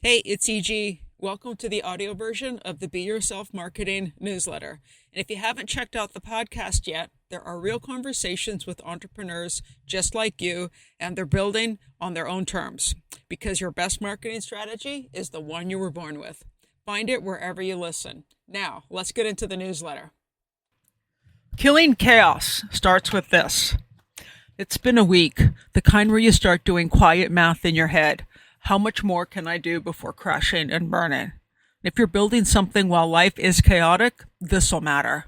Hey, it's EG. Welcome to the audio version of the Be Yourself Marketing newsletter. And if you haven't checked out the podcast yet, there are real conversations with entrepreneurs just like you, and they're building on their own terms because your best marketing strategy is the one you were born with. Find it wherever you listen. Now, let's get into the newsletter. Killing chaos starts with this. It's been a week, the kind where you start doing quiet math in your head. How much more can I do before crashing and burning? If you're building something while life is chaotic, this'll matter.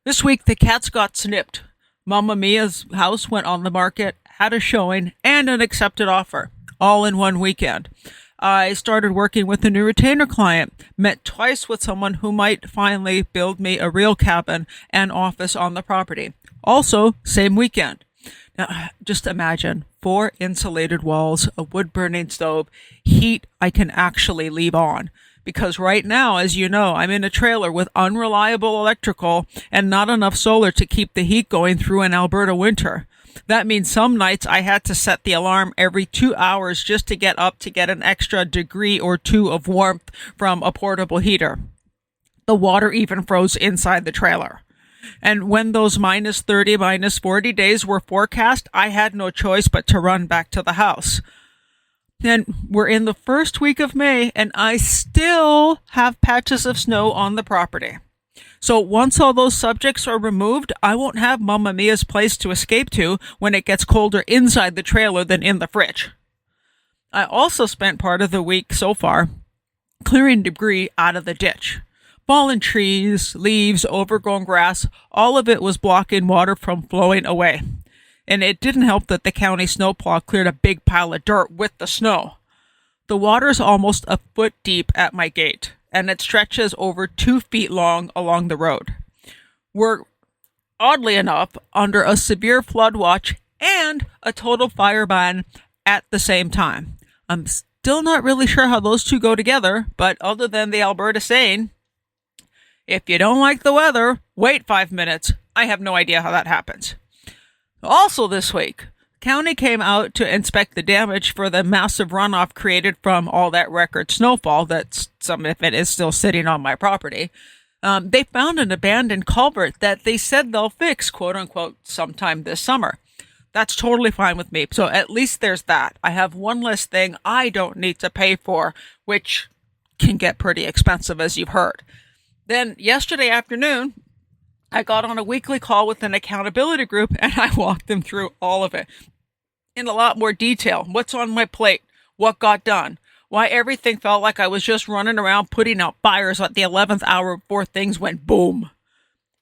This week, the cats got snipped. Mamma Mia's house went on the market, had a showing, and an accepted offer, all in one weekend. I started working with a new retainer client, met twice with someone who might finally build me a real cabin and office on the property. Also, same weekend. Now, just imagine 4 insulated walls, a wood-burning stove, heat I can actually leave on. Because right now, as you know, I'm in a trailer with unreliable electrical and not enough solar to keep the heat going through an Alberta winter. That means some nights I had to set the alarm every 2 hours just to get up to get an extra degree or two of warmth from a portable heater. The water even froze inside the trailer. And when those minus 30, minus 40 days were forecast, I had no choice but to run back to the house. And we're in the first week of May, and I still have patches of snow on the property. So once all those subjects are removed, I won't have Mamma Mia's place to escape to when it gets colder inside the trailer than in the fridge. I also spent part of the week so far clearing debris out of the ditch. Fallen trees, leaves, overgrown grass, all of it was blocking water from flowing away. And it didn't help that the county snowplow cleared a big pile of dirt with the snow. The water's almost a foot deep at my gate, and it stretches over 2 feet long along the road. We're, oddly enough, under a severe flood watch and a total fire ban at the same time. I'm still not really sure how those two go together, but other than the Alberta saying, if you don't like the weather, wait 5 minutes. I have no idea how that happens. Also this week, county came out to inspect the damage for the massive runoff created from all that record snowfall that some of it is still sitting on my property. They found an abandoned culvert that they said they'll fix, quote unquote, sometime this summer. That's totally fine with me. So at least there's that. I have one less thing I don't need to pay for, which can get pretty expensive, as you've heard. Then yesterday afternoon, I got on a weekly call with an accountability group and I walked them through all of it in a lot more detail. What's on my plate, what got done, why everything felt like I was just running around putting out fires at the 11th hour before things went boom.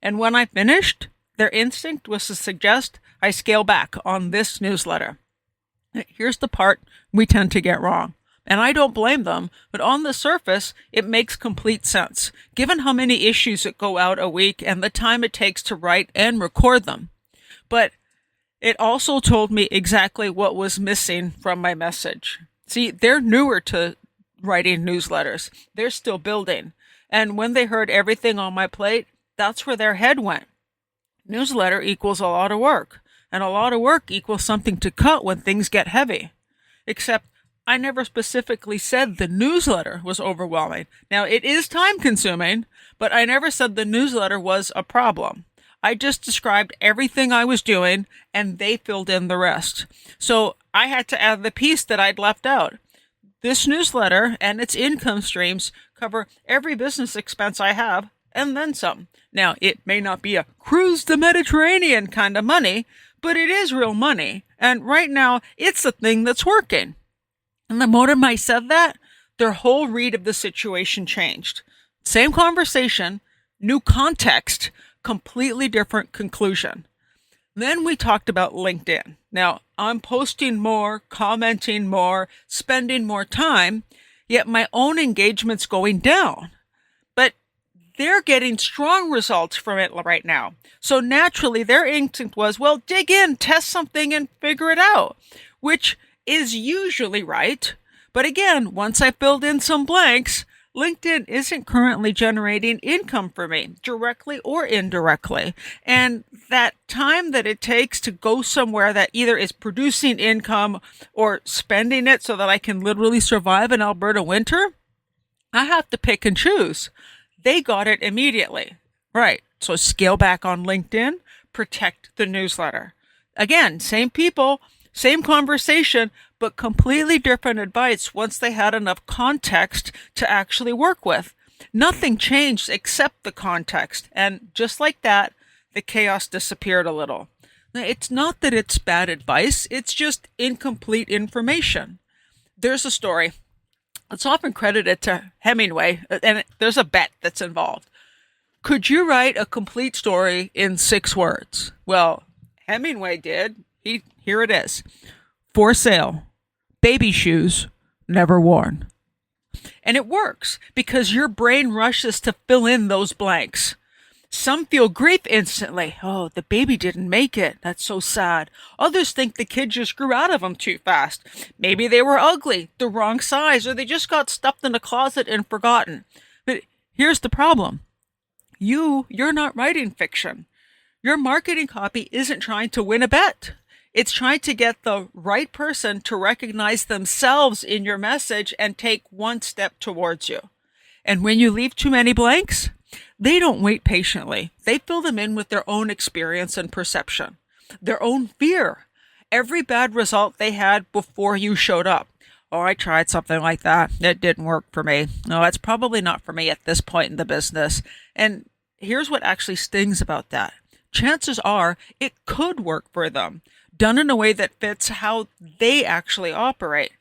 And when I finished, their instinct was to suggest I scale back on this newsletter. Here's the part we tend to get wrong. And I don't blame them, but on the surface, it makes complete sense, given how many issues that go out a week and the time it takes to write and record them. But it also told me exactly what was missing from my message. See, they're newer to writing newsletters. They're still building. And when they heard everything on my plate, that's where their head went. Newsletter equals a lot of work, and a lot of work equals something to cut when things get heavy. Except I never specifically said the newsletter was overwhelming. Now, it is time-consuming, but I never said the newsletter was a problem. I just described everything I was doing, and they filled in the rest. So I had to add the piece that I'd left out. This newsletter and its income streams cover every business expense I have, and then some. Now, it may not be a cruise the Mediterranean kind of money, but it is real money, and right now, it's the thing that's working. And the moment I said that, their whole read of the situation changed. Same conversation, new context, completely different conclusion. Then we talked about LinkedIn. Now, I'm posting more, commenting more, spending more time, yet my own engagement's going down. But they're getting strong results from it right now. So naturally, their instinct was, well, dig in, test something, and figure it out, which is usually right. But again, once I filled in some blanks, LinkedIn isn't currently generating income for me, directly or indirectly. And that time that it takes to go somewhere that either is producing income or spending it so that I can literally survive in Alberta winter, I have to pick and choose. They got it immediately. Right. So scale back on LinkedIn, protect the newsletter. Again, same people, same conversation, but completely different advice once they had enough context to actually work with. Nothing changed except the context. And just like that, the chaos disappeared a little. It's not that it's bad advice, it's just incomplete information. There's a story. It's often credited to Hemingway, and there's a bet that's involved. Could you write a complete story in 6 words? Well, Hemingway did. Here it is. For sale. Baby shoes, never worn. And it works because your brain rushes to fill in those blanks. Some feel grief instantly. Oh, the baby didn't make it. That's so sad. Others think the kid just grew out of them too fast. Maybe they were ugly, the wrong size, or they just got stuffed in a closet and forgotten. But here's the problem. You're not writing fiction. Your marketing copy isn't trying to win a bet. It's trying to get the right person to recognize themselves in your message and take one step towards you. And when you leave too many blanks, they don't wait patiently. They fill them in with their own experience and perception, their own fear, every bad result they had before you showed up. Oh, I tried something like that. It didn't work for me. No, it's probably not for me at this point in the business. And here's what actually stings about that. Chances are it could work for them, done in a way that fits how they actually operate,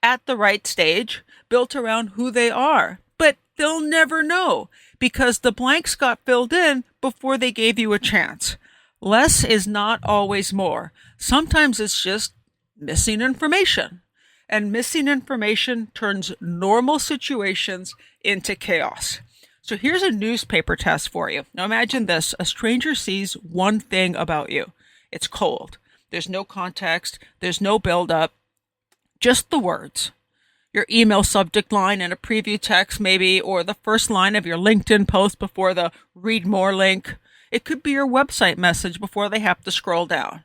at the right stage, built around who they are. But they'll never know because the blanks got filled in before they gave you a chance. Less is not always more. Sometimes it's just missing information. And missing information turns normal situations into chaos. So here's a newspaper test for you. Now imagine this. A stranger sees one thing about you. It's cold. There's no context. There's no build-up. Just the words. Your email subject line and a preview text maybe, or the first line of your LinkedIn post before the read more link. It could be your website message before they have to scroll down.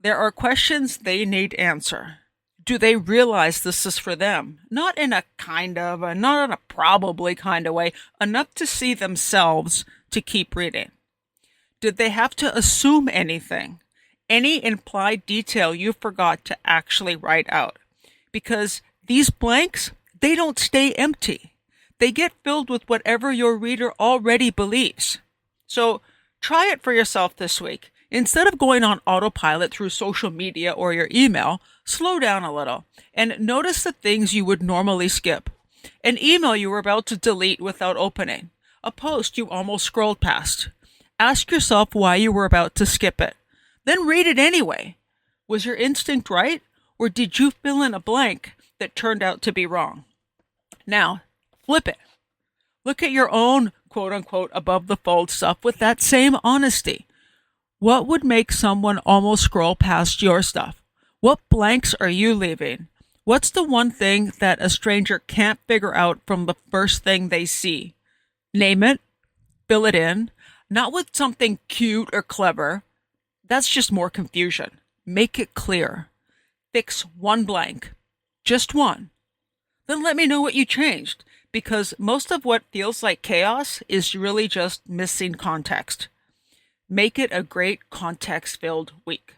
There are questions they need answer. Do they realize this is for them? Not in a kind of, not in a probably kind of way, enough to see themselves to keep reading. Did they have to assume anything? Any implied detail you forgot to actually write out? Because these blanks, they don't stay empty. They get filled with whatever your reader already believes. So try it for yourself this week. Instead of going on autopilot through social media or your email, slow down a little and notice the things you would normally skip. An email you were about to delete without opening. A post you almost scrolled past. Ask yourself why you were about to skip it. Then read it anyway. Was your instinct right? Or did you fill in a blank that turned out to be wrong? Now, flip it. Look at your own quote-unquote above-the-fold stuff with that same honesty. What would make someone almost scroll past your stuff? What blanks are you leaving? What's the one thing that a stranger can't figure out from the first thing they see? Name it, fill it in, not with something cute or clever. That's just more confusion. Make it clear. Fix one blank, just one. Then let me know what you changed, because most of what feels like chaos is really just missing context. Make it a great context-filled week.